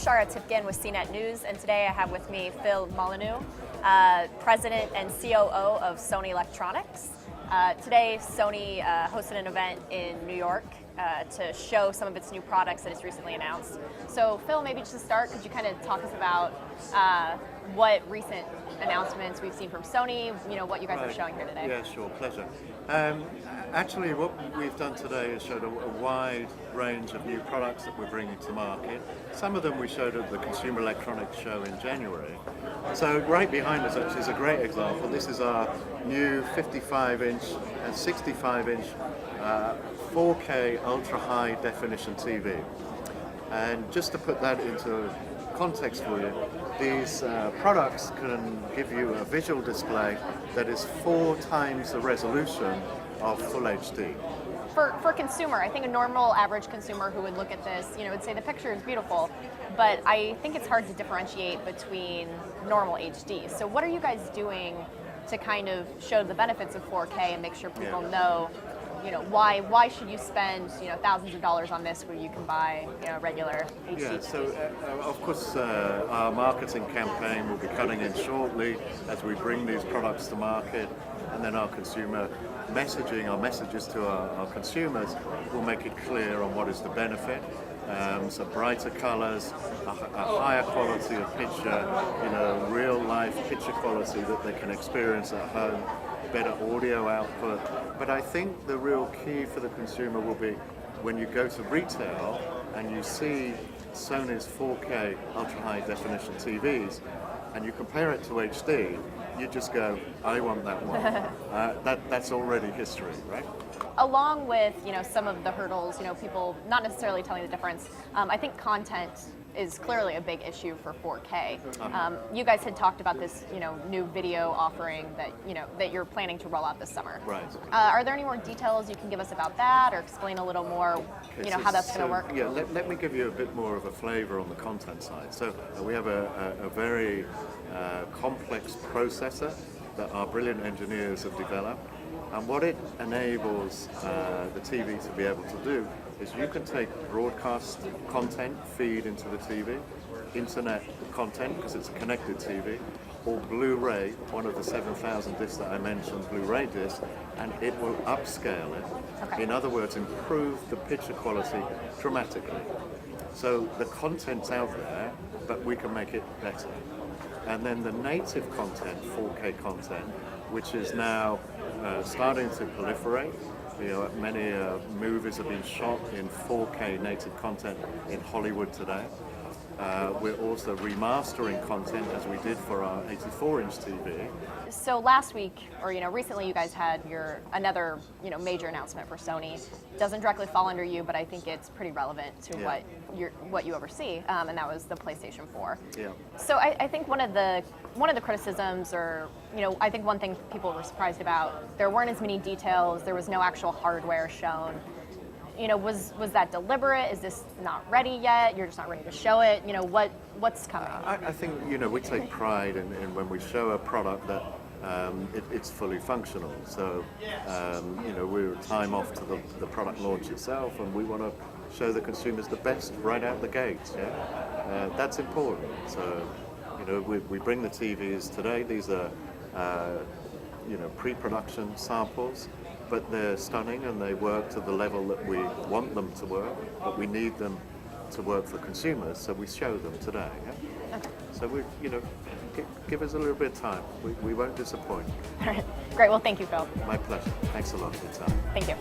Shara Tipkin with CNET News, and today I have with me Phil Molyneux, President and COO of Sony Electronics. Today, Sony hosted an event in New York to show some of its new products that it's recently announced. So, Phil, maybe just to start, could you kind of talk us about what recent announcements we've seen from Sony, what you guys are showing here today? Yeah, sure, pleasure. Actually, what we've done today is showed a wide range of new products that we're bringing to market. Some of them we showed at the Consumer Electronics show in January. So right behind us actually is a great example. This is our new 55-inch and 65-inch 4K ultra-high definition TV. And just to put that into context for you, these products can give you a visual display that is 4 times the resolution of Full HD. For consumer, I think a normal average consumer who would look at this, would say the picture is beautiful, but I think it's hard to differentiate between normal HD. So what are you guys doing to kind of show the benefits of 4K and make sure people know, why should you spend thousands of dollars on this when you can buy regular HD? Yeah, so of course our marketing campaign will be cutting in shortly as we bring these products to market, and then our consumer messaging, our messages to our consumers will make it clear on what is the benefit. So brighter colors, a higher quality of picture, real life picture quality that they can experience at home, better audio output. But I think the real key for the consumer will be when you go to retail and you see Sony's 4K ultra high definition TVs and you compare it to HD, you just go, I want that one. That's already history, right? Along with some of the hurdles, people not necessarily telling the difference. I think content is clearly a big issue for 4K. You guys had talked about this, new video offering that you're planning to roll out this summer. Right. Are there any more details you can give us about that, or explain a little more, how that's going to work? Yeah, let me give you a bit more of a flavor on the content side. So we have a very complex processor that our brilliant engineers have developed, and what it enables the TV to be able to do is you can take broadcast content, feed into the TV, internet content because it's a connected TV, or Blu-ray, one of the 7,000 discs that I mentioned, Blu-ray discs, and it will upscale it. Okay. In other words, improve the picture quality dramatically. So the content's out there, but we can make it better. And then the native content, 4K content, which is now starting to proliferate. Many movies have been shot in 4K native content in Hollywood today. We're also remastering content as we did for our 84-inch TV. So last week, or recently, you guys had another major announcement for Sony. Doesn't directly fall under you, but I think it's pretty relevant to what you oversee, and that was the PlayStation 4. Yeah. So I think one of the criticisms, or I think one thing people were surprised about, there weren't as many details. There was no actual hardware shown. Was that deliberate? Is this not ready yet? You're just not ready to show it? What's coming? I think, we take pride in when we show a product that it's fully functional. So, we're time off to the product launch itself, and we want to show the consumers the best right out the gate. Yeah, that's important. So, we bring the TVs today. These are, pre-production samples. But they're stunning and they work to the level that we want them to work, but we need them to work for consumers, so we show them today. Yeah? Okay. So we, give us a little bit of time. We won't disappoint. All right. Great. Well, thank you, Phil. My pleasure. Thanks a lot for your time. Thank you.